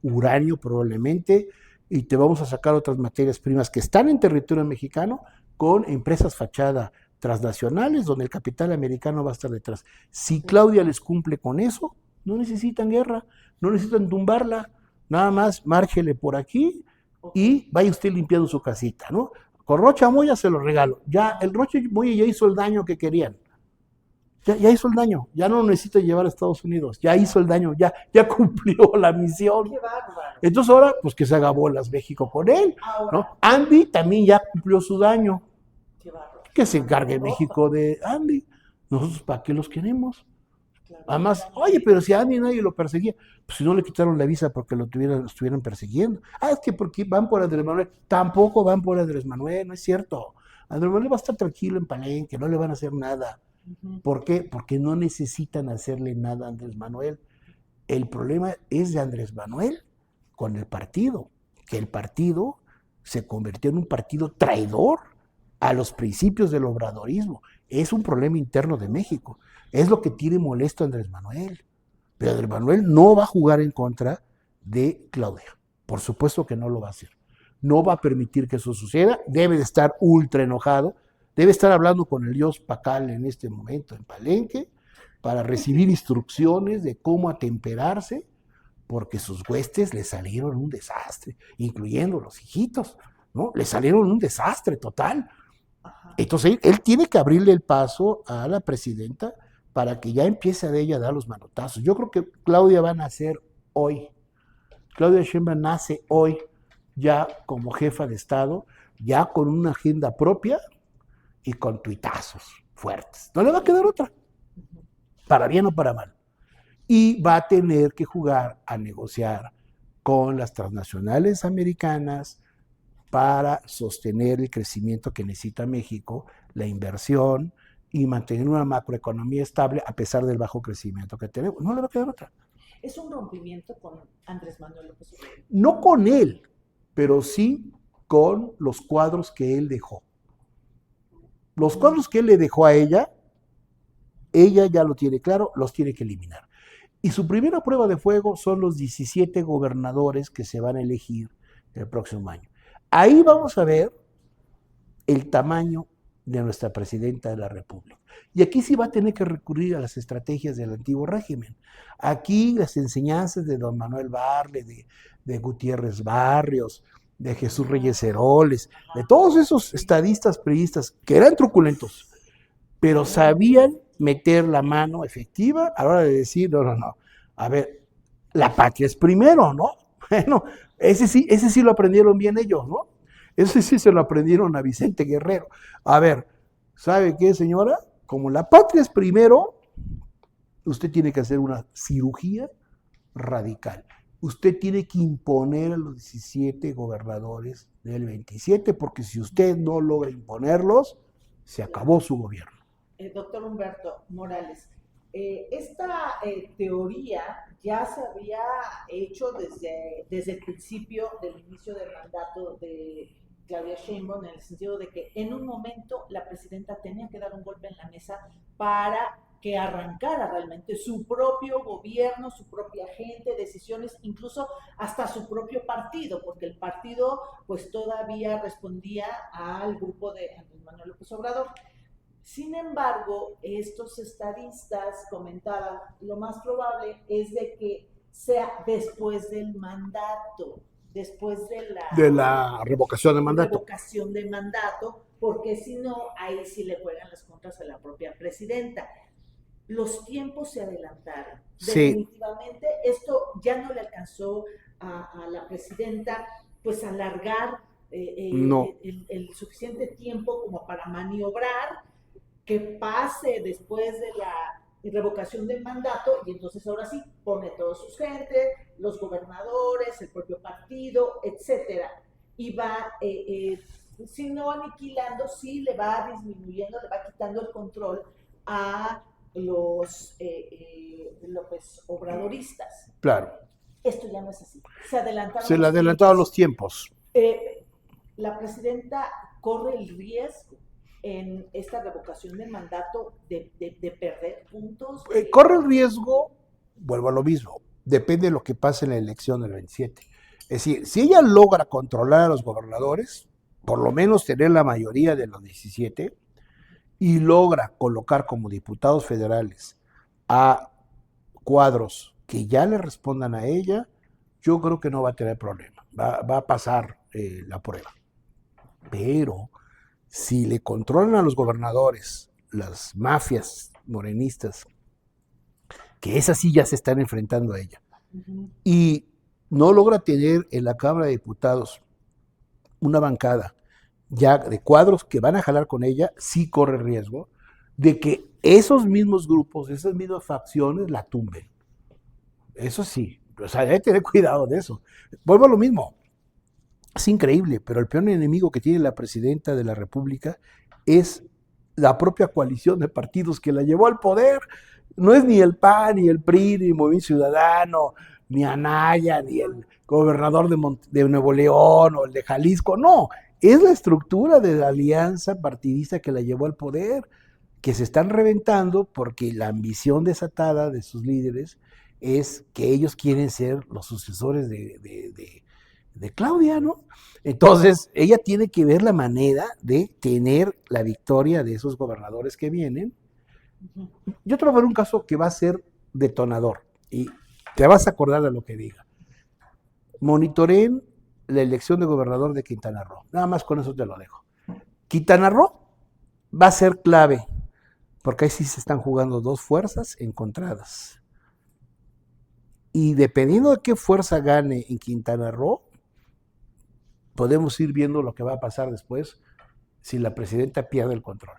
uranio probablemente, y te vamos a sacar otras materias primas que están en territorio mexicano con empresas fachada transnacionales donde el capital americano va a estar detrás. Si Claudia les cumple con eso, no necesitan guerra, no necesitan tumbarla, nada más márchele por aquí y vaya usted limpiando su casita, ¿no? Con Rocha Moya se lo regalo. Ya, el Rocha Moya ya hizo el daño que querían. Ya hizo el daño, ya no lo necesita llevar a Estados Unidos, ya hizo el daño, ya cumplió la misión. Qué bárbaro. Entonces ahora, pues que se haga bolas México con él, ¿no? Andy también ya cumplió su daño. Qué bárbaro. Que se encargue México de Andy. Nosotros, ¿para qué los queremos? Claro. Además, oye, pero si a Andy nadie lo perseguía, pues si no le quitaron la visa porque lo estuvieran persiguiendo. Ah, es que porque van por Andrés Manuel. Tampoco van por Andrés Manuel, no es cierto. Andrés Manuel va a estar tranquilo en Palenque, no le van a hacer nada. ¿Por qué? Porque no necesitan hacerle nada a Andrés Manuel. El problema es de Andrés Manuel con el partido, que el partido se convirtió en un partido traidor a los principios del obradorismo. Es un problema interno de México. Es lo que tiene molesto a Andrés Manuel. Pero Andrés Manuel no va a jugar en contra de Claudia. Por supuesto que no lo va a hacer. No va a permitir que eso suceda. Debe de estar ultra enojado. Debe estar hablando con el dios Pacal en este momento en Palenque para recibir instrucciones de cómo atemperarse, porque sus huestes le salieron un desastre, incluyendo los hijitos, ¿no? Le salieron un desastre total. Entonces él tiene que abrirle el paso a la presidenta para que ya empiece de ella a dar los manotazos. Yo creo que Claudia va a nacer hoy. Claudia Sheinbaum nace hoy ya como jefa de Estado, ya con una agenda propia y con tuitazos fuertes. No le va a quedar otra, para bien o para mal. Y va a tener que jugar a negociar con las transnacionales americanas para sostener el crecimiento que necesita México, la inversión y mantener una macroeconomía estable a pesar del bajo crecimiento que tenemos. No le va a quedar otra. ¿Es un rompimiento con Andrés Manuel López Obrador? No con él, pero sí con los cuadros que él dejó. Los cuadros que él le dejó a ella ya lo tiene claro, los tiene que eliminar. Y su primera prueba de fuego son los 17 gobernadores que se van a elegir el próximo año. Ahí vamos a ver el tamaño de nuestra presidenta de la República. Y aquí sí va a tener que recurrir a las estrategias del antiguo régimen. Aquí las enseñanzas de don Manuel Barle, de Gutiérrez Barrios, de Jesús Reyes Heroles, de todos esos estadistas priistas que eran truculentos, pero sabían meter la mano efectiva a la hora de decir, no, a ver, la patria es primero, ¿no? Bueno, ese sí lo aprendieron bien ellos, ¿no? Ese sí se lo aprendieron a Vicente Guerrero. A ver, ¿sabe qué, señora? Como la patria es primero, usted tiene que hacer una cirugía radical. Usted tiene que imponer a los 17 gobernadores del 27, porque si usted no logra imponerlos, se acabó su gobierno. Doctor Humberto Morales, esta teoría ya se había hecho desde el principio del inicio del mandato de Claudia Sheinbaum, en el sentido de que en un momento la presidenta tenía que dar un golpe en la mesa para que arrancara realmente su propio gobierno, su propia gente, decisiones, incluso hasta su propio partido, porque el partido pues todavía respondía al grupo de Andrés Manuel López Obrador. Sin embargo, estos estadistas comentaban, lo más probable es de que sea después del mandato, después de la revocación de mandato. Revocación de mandato, porque si no, ahí sí le juegan las contras a la propia presidenta. Los tiempos se adelantaron. Sí. Definitivamente, esto ya no le alcanzó a la presidenta, pues alargar no. el suficiente tiempo como para maniobrar que pase después revocación del mandato, y entonces ahora sí pone todos sus gentes, los gobernadores, el propio partido, etcétera, y va, si no aniquilando, sí le va disminuyendo, le va quitando el control a los López Obradoristas. Claro. Esto ya no es así. Se adelantaron Se le los adelantaron tiempos. los tiempos. La presidenta corre el riesgo en esta revocación del mandato de perder puntos. Corre el riesgo, vuelvo a lo mismo, depende de lo que pase en la elección del 27. Es decir, si ella logra controlar a los gobernadores, por lo menos tener la mayoría de los 17, y logra colocar como diputados federales a cuadros que ya le respondan a ella, yo creo que no va a tener problema, va a pasar la prueba. Pero si le controlan a los gobernadores las mafias morenistas, que esas sí ya se están enfrentando a ella, y no logra tener en la Cámara de Diputados una bancada ya de cuadros que van a jalar con ella, sí corre riesgo de que esos mismos grupos, esas mismas facciones la tumben. Eso sí, o sea, hay que tener cuidado de eso. Vuelvo a lo mismo. Es increíble, pero el peor enemigo que tiene la presidenta de la República es la propia coalición de partidos que la llevó al poder. No es ni el PAN, ni el PRI, ni el Movimiento Ciudadano, ni Anaya, ni el gobernador de Nuevo León o el de Jalisco. No, es la estructura de la alianza partidista que la llevó al poder, que se están reventando porque la ambición desatada de sus líderes es que ellos quieren ser los sucesores de Claudia, ¿no? Entonces, ella tiene que ver la manera de tener la victoria de esos gobernadores que vienen. Yo te voy a ver un caso que va a ser detonador y te vas a acordar de lo que diga. Monitoreen la elección de gobernador de Quintana Roo. Nada más con eso te lo dejo. Quintana Roo va a ser clave, porque ahí sí se están jugando dos fuerzas encontradas. Y dependiendo de qué fuerza gane en Quintana Roo, podemos ir viendo lo que va a pasar después si la presidenta pierde el control.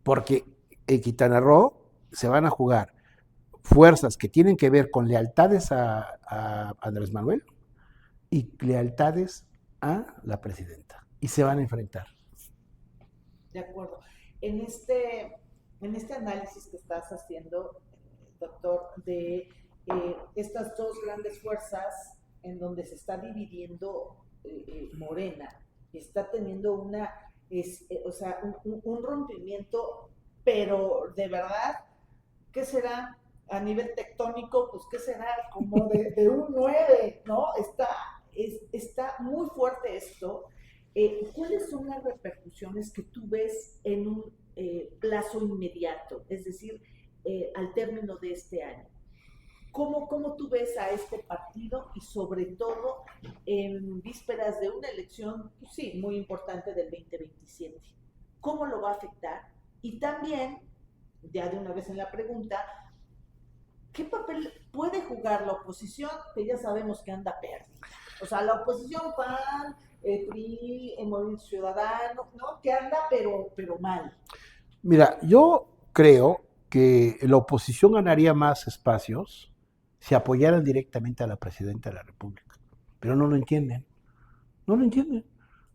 Porque en Quintana Roo se van a jugar fuerzas que tienen que ver con lealtades a Andrés Manuel y lealtades a la presidenta. Y se van a enfrentar. De acuerdo. En este análisis que estás haciendo, doctor, de estas dos grandes fuerzas en donde se está dividiendo Morena, está teniendo un rompimiento, pero de verdad, ¿qué será? A nivel tectónico, pues ¿qué será? Como de un 9, ¿no? Está muy fuerte esto. ¿Cuáles son las repercusiones que tú ves en un plazo inmediato, es decir, al término de este año? ¿Cómo tú ves a este partido y sobre todo en vísperas de una elección, pues sí, muy importante del 2027? ¿Cómo lo va a afectar? Y también, ya de una vez en la pregunta, ¿qué papel puede jugar la oposición? Que ya sabemos que anda perdida. O sea, la oposición PAN, PRI, el Movimiento Ciudadano, ¿no? Que anda pero mal. Mira, yo creo que la oposición ganaría más espacios si apoyaran directamente a la presidenta de la República. Pero no lo entienden. No lo entienden.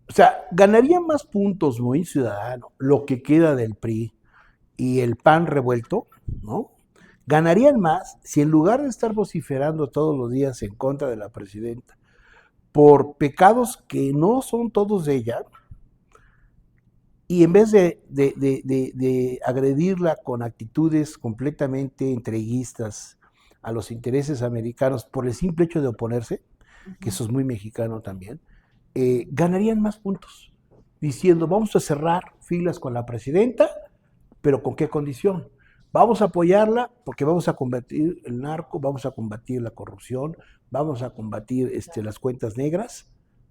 O sea, ganaría más puntos Movimiento Ciudadano, lo que queda del PRI y el PAN revuelto, ¿no? Ganarían más si en lugar de estar vociferando todos los días en contra de la presidenta por pecados que no son todos de ella, y en vez de agredirla con actitudes completamente entreguistas a los intereses americanos por el simple hecho de oponerse, que eso es muy mexicano también, ganarían más puntos, diciendo vamos a cerrar filas con la presidenta, pero ¿con qué condición? Vamos a apoyarla porque vamos a combatir el narco, vamos a combatir la corrupción, vamos a combatir las cuentas negras,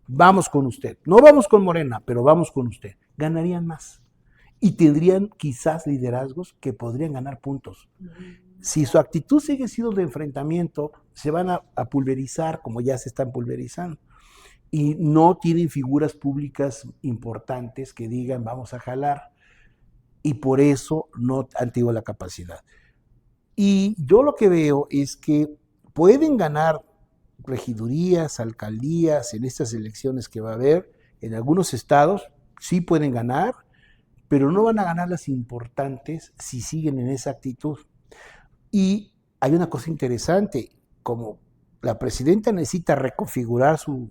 vamos con usted. No vamos con Morena, pero vamos con usted. Ganarían más y tendrían quizás liderazgos que podrían ganar puntos. Si su actitud sigue siendo de enfrentamiento, se van a pulverizar como ya se están pulverizando. Y no tienen figuras públicas importantes que digan vamos a jalar. Y por eso no han tenido la capacidad. Y yo lo que veo es que pueden ganar regidurías, alcaldías en estas elecciones que va a haber. En algunos estados sí pueden ganar, pero no van a ganar las importantes si siguen en esa actitud. Y hay una cosa interesante, como la presidenta necesita reconfigurar su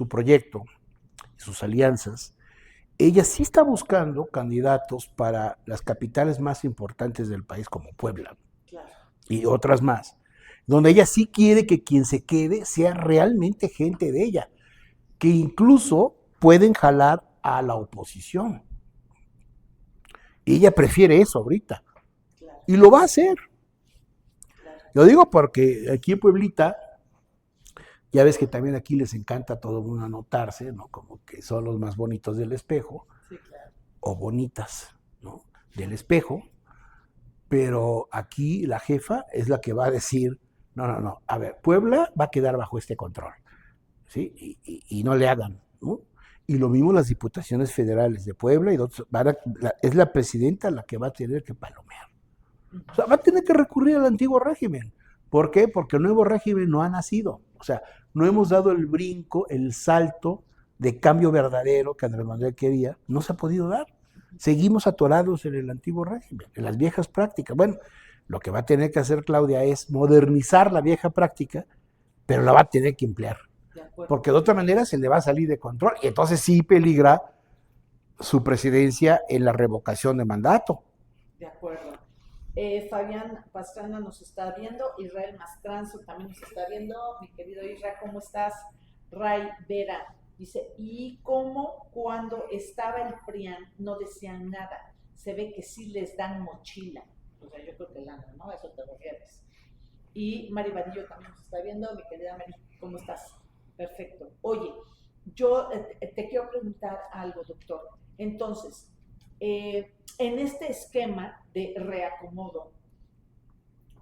proyecto, sus alianzas, ella sí está buscando candidatos para las capitales más importantes del país, como Puebla, claro, y otras más, donde ella sí quiere que quien se quede sea realmente gente de ella, que incluso pueden jalar a la oposición. Y ella prefiere eso ahorita. Claro. Y lo va a hacer. Claro. Lo digo porque aquí en Pueblita, ya ves que también aquí les encanta a todo el mundo anotarse, ¿no? Como que son los más bonitos del espejo, sí, claro, o bonitas, ¿no? Del espejo, pero aquí la jefa es la que va a decir, no, a ver, Puebla va a quedar bajo este control, ¿sí? Y no le hagan, ¿no? Y lo mismo las diputaciones federales de Puebla y de otros, es la presidenta la que va a tener que palomear. O sea, va a tener que recurrir al antiguo régimen. ¿Por qué? Porque el nuevo régimen no ha nacido. O sea, no hemos dado el brinco, el salto de cambio verdadero que Andrés Manuel quería, no se ha podido dar. Seguimos atorados en el antiguo régimen, en las viejas prácticas. Bueno, lo que va a tener que hacer Claudia es modernizar la vieja práctica, pero la va a tener que emplear. Porque de otra manera se le va a salir de control y entonces sí peligra su presidencia en la revocación de mandato. De acuerdo. Fabián Pastrana nos está viendo, Israel Mastranzo también nos está viendo, mi querido Israel, ¿cómo estás? Ray Vera dice, ¿y cómo cuando estaba el PRIAN no decían nada? Se ve que sí les dan mochila. O sea, yo creo que Lana, ¿no? A eso te refieres. Y Mari Vadillo también nos está viendo, mi querida Mari, ¿cómo estás? Perfecto. Oye, yo te quiero preguntar algo, doctor. Entonces, en este esquema de reacomodo,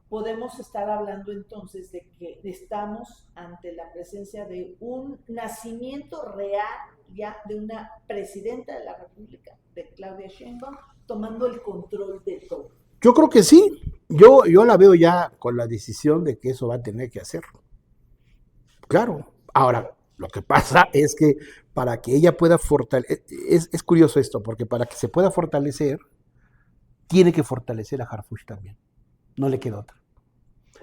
podemos estar hablando entonces de que estamos ante la presencia de un nacimiento real ya de una presidenta de la República, de Claudia Sheinbaum, tomando el control de todo. Yo creo que sí. Yo la veo ya con la decisión de que eso va a tener que hacerlo. Claro. Ahora, lo que pasa es que para que ella pueda fortalecer, es curioso esto, porque para que se pueda fortalecer, tiene que fortalecer a Harfuch también. No le queda otra.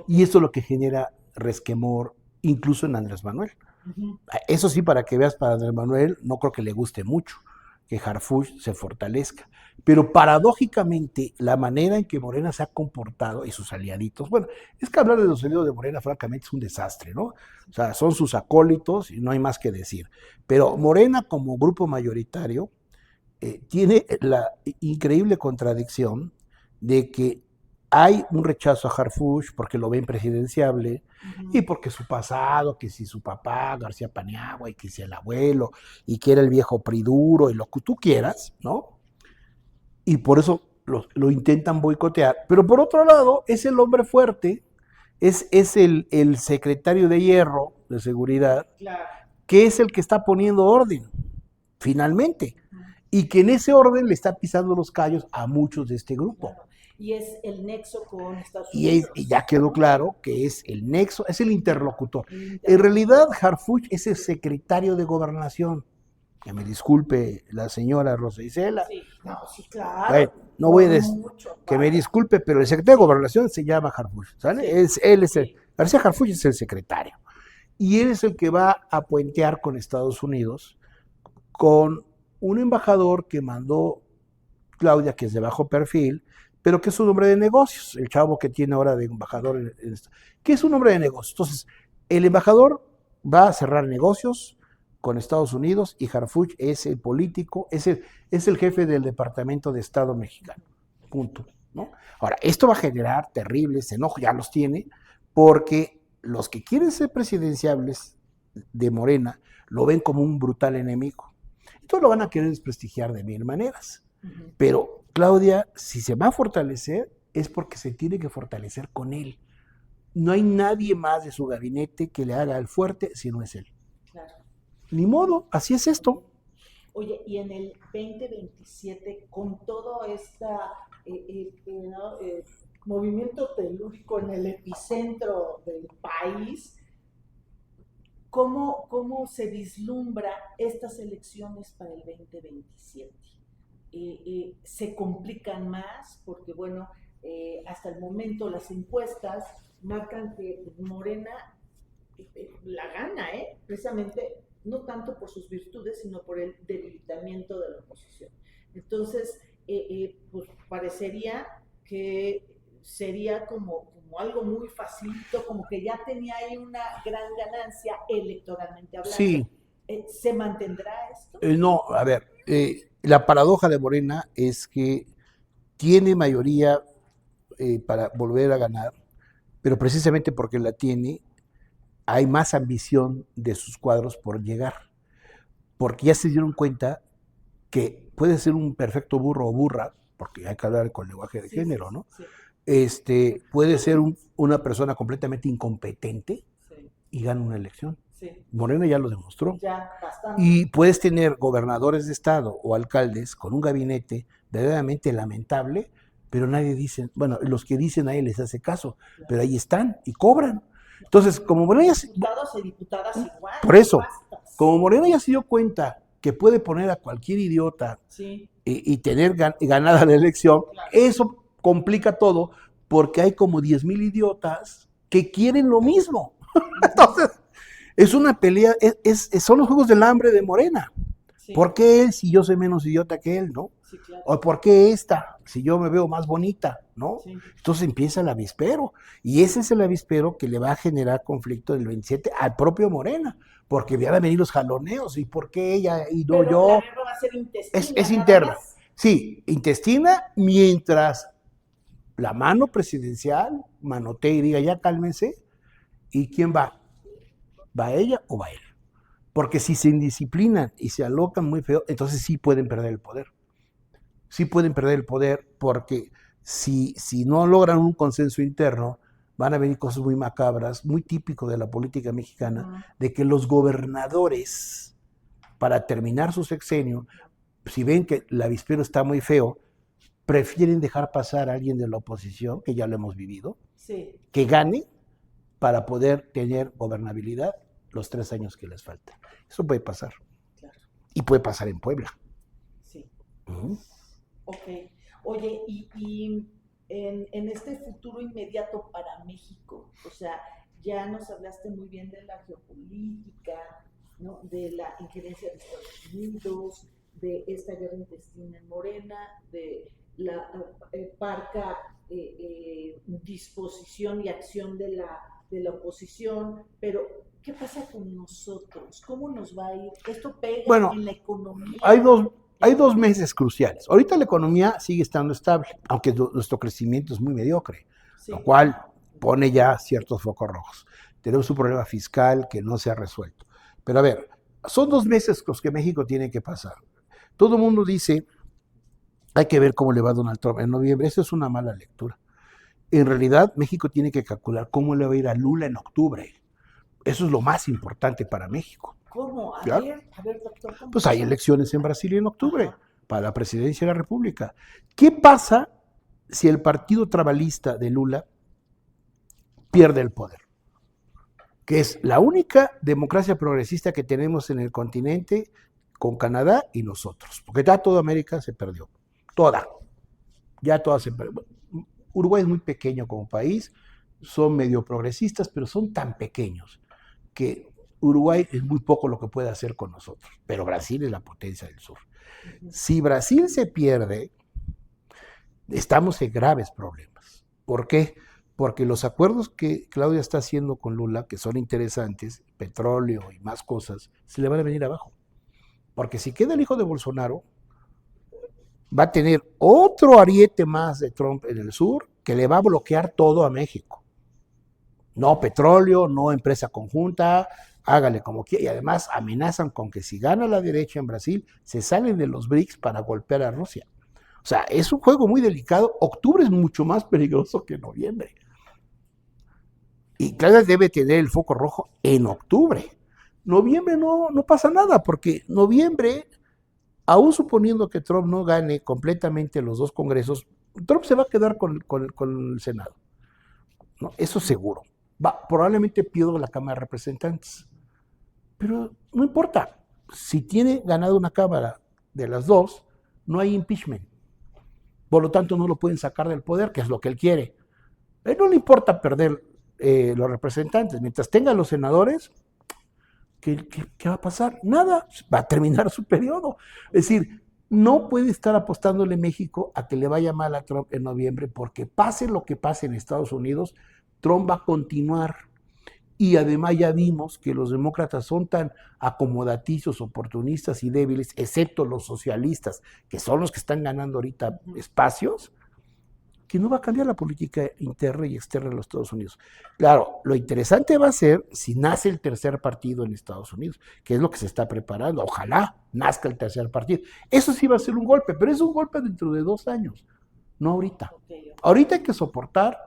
Y eso es lo que genera resquemor, incluso en Andrés Manuel. Uh-huh. Eso sí, para que veas, para Andrés Manuel, no creo que le guste mucho que Harfuch se fortalezca. Pero paradójicamente, la manera en que Morena se ha comportado y sus aliaditos, bueno, es que hablar de los aliados de Morena, francamente, es un desastre, ¿no? O sea, son sus acólitos y no hay más que decir. Pero Morena, como grupo mayoritario, tiene la increíble contradicción de que hay un rechazo a Harfuch porque lo ven presidenciable, uh-huh, y porque su pasado, que si su papá, García Paniagua, y que si el abuelo, y que era el viejo Priduro, y lo que tú quieras, ¿no? Y por eso lo intentan boicotear. Pero por otro lado, es el hombre fuerte, es el secretario de Hierro, de Seguridad, claro, que es el que está poniendo orden, finalmente. Uh-huh. Y que en ese orden le está pisando los callos a muchos de este grupo. Claro. Y es el nexo con Estados Unidos. Y ya quedó claro que es el nexo, es el interlocutor. En realidad, Harfuch es el secretario de Gobernación. Que me disculpe la señora Rosa Isela. Sí, no, sí, claro. Bueno, no voy a decir que me disculpe, pero el secretario de Gobernación se llama Harfuch, ¿sale? Sí, él es el, García Harfuch es el secretario. Y él es el que va a puentear con Estados Unidos, con un embajador que mandó Claudia, que es de bajo perfil, pero que es un hombre de negocios, el chavo que tiene ahora de embajador, que es un hombre de negocios. Entonces, el embajador va a cerrar negocios con Estados Unidos y Harfuch es el político, es el jefe del Departamento de Estado mexicano. Punto, ¿no? Ahora, esto va a generar terribles enojos, ya los tiene, porque los que quieren ser presidenciables de Morena lo ven como un brutal enemigo. Entonces lo van a querer desprestigiar de mil maneras. Uh-huh. Pero Claudia, si se va a fortalecer, es porque se tiene que fortalecer con él. No hay nadie más de su gabinete que le haga el fuerte si no es él. Claro. Ni modo, así es esto. Oye, y en el 2027, con todo esta movimiento telúrico en el epicentro del país, ¿cómo se vislumbra estas elecciones para el 2027? Se complican más porque, bueno, hasta el momento las encuestas marcan que Morena la gana, precisamente no tanto por sus virtudes, sino por el debilitamiento de la oposición. Entonces, pues parecería que sería como algo muy facilito, como que ya tenía ahí una gran ganancia electoralmente hablando. Sí. ¿Se mantendrá esto? No, a ver, la paradoja de Morena es que tiene mayoría para volver a ganar, pero precisamente porque la tiene, hay más ambición de sus cuadros por llegar, porque ya se dieron cuenta que puede ser un perfecto burro o burra, porque hay que hablar con lenguaje de género, ¿no? Sí. Puede ser una persona completamente incompetente y gana una elección. Sí. Morena ya lo demostró. Ya, bastante. Y puedes tener gobernadores de estado o alcaldes con un gabinete verdaderamente lamentable, pero nadie dice, bueno, los que dicen a él les hace caso, claro, pero ahí están y cobran. Entonces, como Morena... Diputados y diputadas igual. Por eso, como Morena ya se dio cuenta que puede poner a cualquier idiota, sí, y tener ganada la elección, claro, eso complica todo porque hay como 10,000 idiotas que quieren lo mismo. Entonces, es una pelea, son los juegos del hambre de Morena. Sí. ¿Por qué él si yo soy menos idiota que él, no? Sí, claro. O ¿por qué esta si yo me veo más bonita, no? Sí. Entonces empieza el avispero. Y ese es el avispero que le va a generar conflicto del 27 al propio Morena. Porque van a venir los jaloneos. ¿Y por qué ella y no pero yo? La guerra va a ser intestina. Es interna. Sí, intestina mientras la mano presidencial manotee y diga ya cálmense. ¿Y quién va? ¿Va ella o va él? Porque si se indisciplinan y se alocan muy feo, entonces sí pueden perder el poder. Sí pueden perder el poder porque si no logran un consenso interno, van a venir cosas muy macabras, muy típico de la política mexicana, de que los gobernadores, para terminar su sexenio, si ven que el avispero está muy feo, prefieren dejar pasar a alguien de la oposición, que ya lo hemos vivido, sí, que gane para poder tener gobernabilidad los 3 años que les faltan. Eso puede pasar. Claro. Y puede pasar en Puebla. Sí. Ok. Oye, y en este futuro inmediato para México, o sea, ya nos hablaste muy bien de la geopolítica, ¿no? De la injerencia de Estados Unidos, de esta guerra intestina en Morena, de la parca disposición y acción de la oposición, pero ¿qué pasa con nosotros? ¿Cómo nos va a ir? ¿Esto pega en la economía? Hay dos meses cruciales. Ahorita la economía sigue estando estable, aunque nuestro crecimiento es muy mediocre, sí, lo cual pone ya ciertos focos rojos. Tenemos un problema fiscal que no se ha resuelto. Pero a ver, son 2 meses los que México tiene que pasar. Todo el mundo dice, hay que ver cómo le va a Donald Trump en noviembre. Eso es una mala lectura. En realidad, México tiene que calcular cómo le va a ir a Lula en octubre. Eso es lo más importante para México. ¿Cómo? A ¿Claro? ver, doctor. ¿Cómo? Pues hay elecciones en Brasil en octubre para la presidencia de la República. ¿Qué pasa si el partido trabalista de Lula pierde el poder? Que es la única democracia progresista que tenemos en el continente con Canadá y nosotros. Porque ya toda América se perdió. Toda. Ya toda se perdió. Uruguay es muy pequeño como país, son medio progresistas, pero son tan pequeños que Uruguay es muy poco lo que puede hacer con nosotros, pero Brasil es la potencia del sur. Si Brasil se pierde, estamos en graves problemas. ¿Por qué? Porque los acuerdos que Claudia está haciendo con Lula, que son interesantes, petróleo y más cosas, se le van a venir abajo. Porque si queda el hijo de Bolsonaro, va a tener otro ariete más de Trump en el sur que le va a bloquear todo a México. No petróleo, no empresa conjunta, hágale como quiera. Y además amenazan con que si gana la derecha en Brasil, se salen de los BRICS para golpear a Rusia. O sea, es un juego muy delicado. Octubre es mucho más peligroso que noviembre. Y Claudia debe tener el foco rojo en octubre. Noviembre no pasa nada, porque noviembre, aún suponiendo que Trump no gane completamente los 2 congresos, Trump se va a quedar con el Senado, ¿no? Eso seguro. Probablemente pierda la Cámara de Representantes, pero no importa. Si tiene ganado una Cámara de las dos, no hay impeachment. Por lo tanto, no lo pueden sacar del poder, que es lo que él quiere. A él no le importa perder los representantes. Mientras tenga los senadores, ¿qué va a pasar? Nada, va a terminar su periodo. Es decir, no puede estar apostándole México a que le vaya mal a Trump en noviembre, porque pase lo que pase en Estados Unidos, Trump va a continuar. Y además ya vimos que los demócratas son tan acomodaticios, oportunistas y débiles, excepto los socialistas, que son los que están ganando ahorita espacios, que no va a cambiar la política interna y externa de los Estados Unidos. Claro, lo interesante va a ser si nace el tercer partido en Estados Unidos, que es lo que se está preparando. Ojalá nazca el tercer partido. Eso sí va a ser un golpe, pero es un golpe dentro de 2 años, no ahorita. Ahorita hay que soportar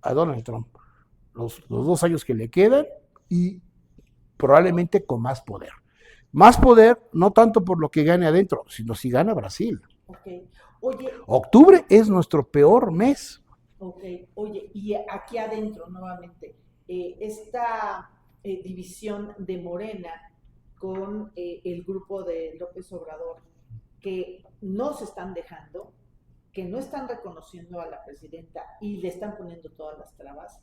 a Donald Trump los 2 años que le quedan y probablemente con más poder. Más poder, no tanto por lo que gane adentro, sino si gana Brasil. Okay. Oye, octubre es nuestro peor mes. Ok, oye, y aquí adentro nuevamente, esta división de Morena con el grupo de López Obrador, que no se están dejando, que no están reconociendo a la presidenta y le están poniendo todas las trabas,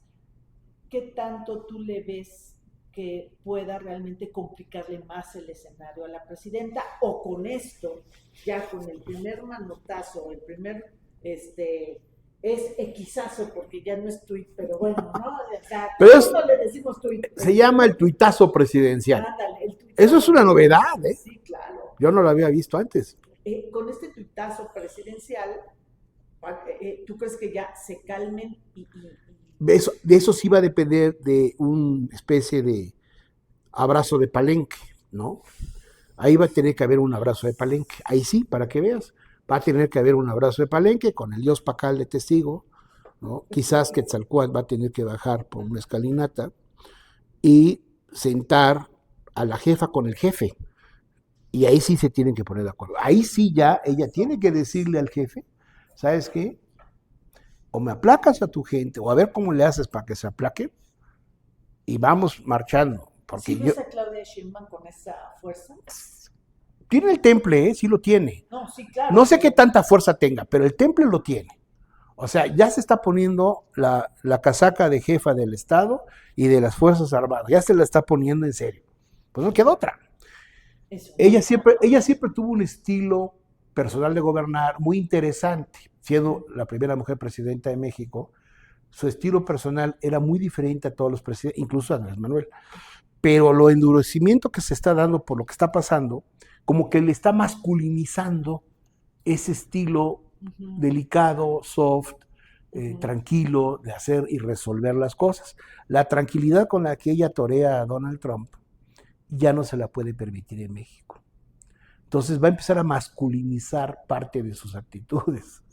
¿qué tanto tú le ves que pueda realmente complicarle más el escenario a la presidenta? O con esto, ya con el primer manotazo, el primer, es equizazo, porque ya no es tuit, pero bueno, ¿no? O sea, pero no le decimos tuit. Se llama el tuitazo presidencial. Ándale, el tuitazo. Eso es una novedad, ¿eh? Sí, claro. Yo no lo había visto antes. Con este tuitazo presidencial, ¿tú crees que ya se calmen de eso sí va a depender de una especie de abrazo de palenque, ¿no? Ahí va a tener que haber un abrazo de palenque. Ahí sí, para que veas. Va a tener que haber un abrazo de palenque con el dios Pacal de testigo, ¿no? Quizás Quetzalcóatl va a tener que bajar por una escalinata y sentar a la jefa con el jefe. Y ahí sí se tienen que poner de acuerdo. Ahí sí ya ella tiene que decirle al jefe, ¿sabes qué? O me aplacas a tu gente, o a ver cómo le haces para que se aplaque, y vamos marchando. Porque ¿Sí ves a Claudia Sheinbaum con esa fuerza? Tiene el temple, sí lo tiene. No, sí, claro. No sé qué tanta fuerza tenga, pero el temple lo tiene. O sea, ya se está poniendo la casaca de jefa del Estado y de las Fuerzas Armadas. Ya se la está poniendo en serio. Pues no queda otra. Ella siempre tuvo un estilo personal de gobernar muy interesante. Siendo la primera mujer presidenta de México, su estilo personal era muy diferente a todos los presidentes, incluso a Andrés Manuel. Pero lo endurecimiento que se está dando por lo que está pasando, como que le está masculinizando ese estilo delicado, soft, tranquilo, de hacer y resolver las cosas. La tranquilidad con la que ella torea a Donald Trump ya no se la puede permitir en México. Entonces va a empezar a masculinizar parte de sus actitudes.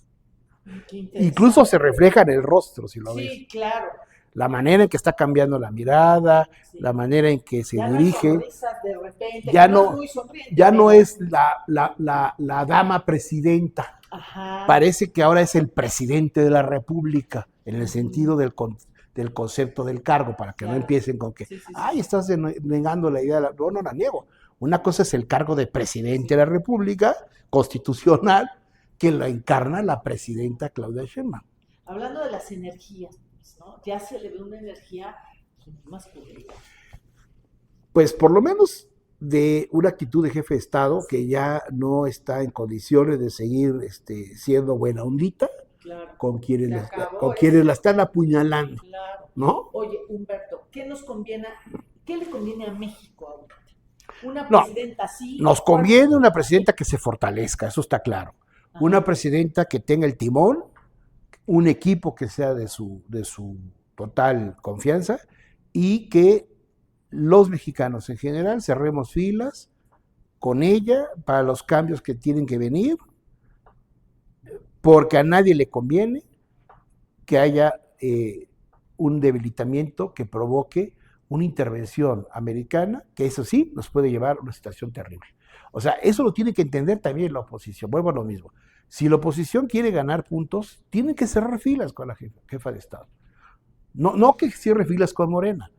Incluso se refleja en el rostro, si lo ves. Sí, claro. La manera en que está cambiando la mirada, sí, la manera en que se dirige, de repente, ya no es la dama presidenta. Ajá. Parece que ahora es el presidente de la República, en el sentido del concepto del cargo, para que no empiecen con que, ay, estás negando la idea de la... No la niego. Una cosa es el cargo de presidente de la República, constitucional, que la encarna la presidenta Claudia Sheinbaum. Hablando de las energías, ¿no? Ya se le ve una energía masculina. Pues por lo menos de una actitud de jefe de Estado que ya no está en condiciones de seguir siendo buena ondita, claro, con quienes la están apuñalando. Claro. ¿No? Oye, Humberto, ¿qué le conviene a México ahorita? Una presidenta así. Nos conviene una presidenta que se fortalezca, eso está claro. Ajá. Una presidenta que tenga el timón, un equipo que sea de su total confianza y que los mexicanos en general cerremos filas con ella para los cambios que tienen que venir, porque a nadie le conviene que haya un debilitamiento que provoque una intervención americana, que eso sí nos puede llevar a una situación terrible. O sea, eso lo tiene que entender también la oposición. Vuelvo a lo mismo. Si la oposición quiere ganar puntos, tienen que cerrar filas con la jefa de Estado. No que cierre filas con Morena,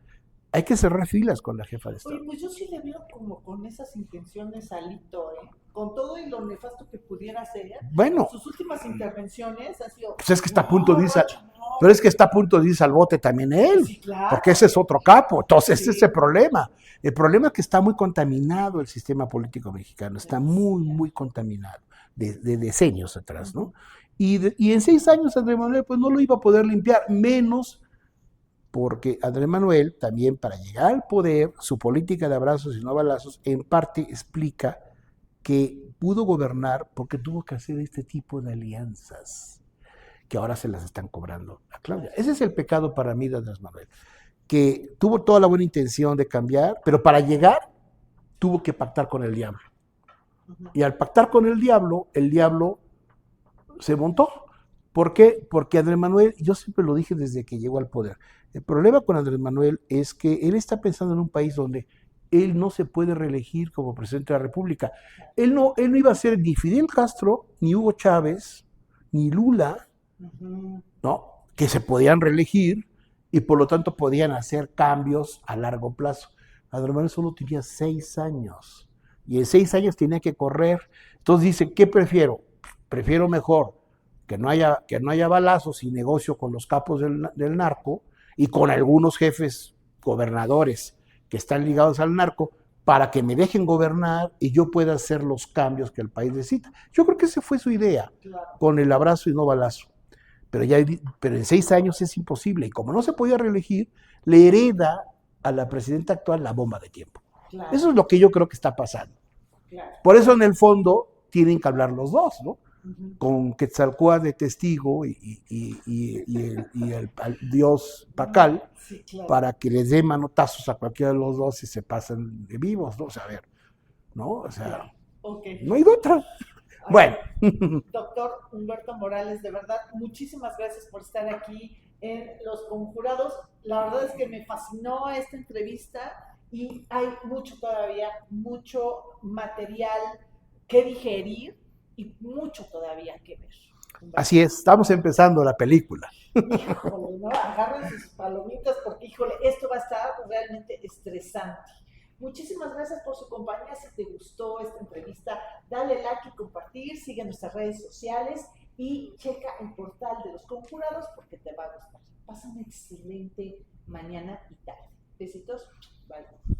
hay que cerrar filas con la jefa de Estado. Oye, pues yo sí le veo como con esas intenciones Alito, ¿eh? Con todo y lo nefasto que pudiera ser. Bueno, sus últimas intervenciones han sido. pues es que está a punto de irse, Rocha, no. pero es que está a punto de irse al bote también él, Sí, claro. porque ese es otro capo. Entonces, Sí. ese es el problema. El problema es que está muy contaminado el sistema político mexicano, está muy contaminado, de decenios atrás, ¿no? Y en 6 años Andrés Manuel pues no lo iba a poder limpiar, menos porque Andrés Manuel también para llegar al poder, su política de abrazos y no balazos, en parte explica que pudo gobernar porque tuvo que hacer este tipo de alianzas que ahora se las están cobrando a Claudia. Ese es el pecado para mí de Andrés Manuel, que tuvo toda la buena intención de cambiar, pero para llegar tuvo que pactar con el diablo. Y al pactar con el diablo se montó. ¿Por qué? Porque Andrés Manuel, yo siempre lo dije desde que llegó al poder, el problema con Andrés Manuel es que él está pensando en un país donde él no se puede reelegir como presidente de la República. Él no iba a ser ni Fidel Castro, ni Hugo Chávez, ni Lula, ¿no? Que se podían reelegir y por lo tanto podían hacer cambios a largo plazo. Andrés Manuel solo tenía 6 años y en 6 años tenía que correr. Entonces dice, ¿qué prefiero? Prefiero mejor que no haya balazos y negocio con los capos del narco y con algunos jefes gobernadores que están ligados al narco para que me dejen gobernar y yo pueda hacer los cambios que el país necesita. Yo creo que esa fue su idea, con el abrazo y no balazo. Pero en 6 años es imposible y como no se podía reelegir, le hereda a la presidenta actual la bomba de tiempo. Claro. Eso es lo que yo creo que está pasando. Claro. Por eso en el fondo tienen que hablar los dos, ¿no? Con Quetzalcóatl de testigo al dios Pacal, sí, claro, para que les dé manotazos a cualquiera de los dos y se pasen de vivos, ¿no? O sea, a ver, ¿no? O sea, no hay otra. Bueno. Doctor Humberto Morales, de verdad, muchísimas gracias por estar aquí en Los Conjurados. La verdad es que me fascinó esta entrevista y hay mucho material que digerir y mucho todavía que ver. Así es, estamos empezando la película. Híjole, ¿no? Agarren sus palomitas porque, híjole, esto va a estar realmente estresante. Muchísimas gracias por su compañía. Si te gustó esta entrevista, dale like y compartir, sigue nuestras redes sociales y checa el portal de Los Conjurados porque te va a gustar. Pasa una excelente mañana y tarde. Besitos, bye.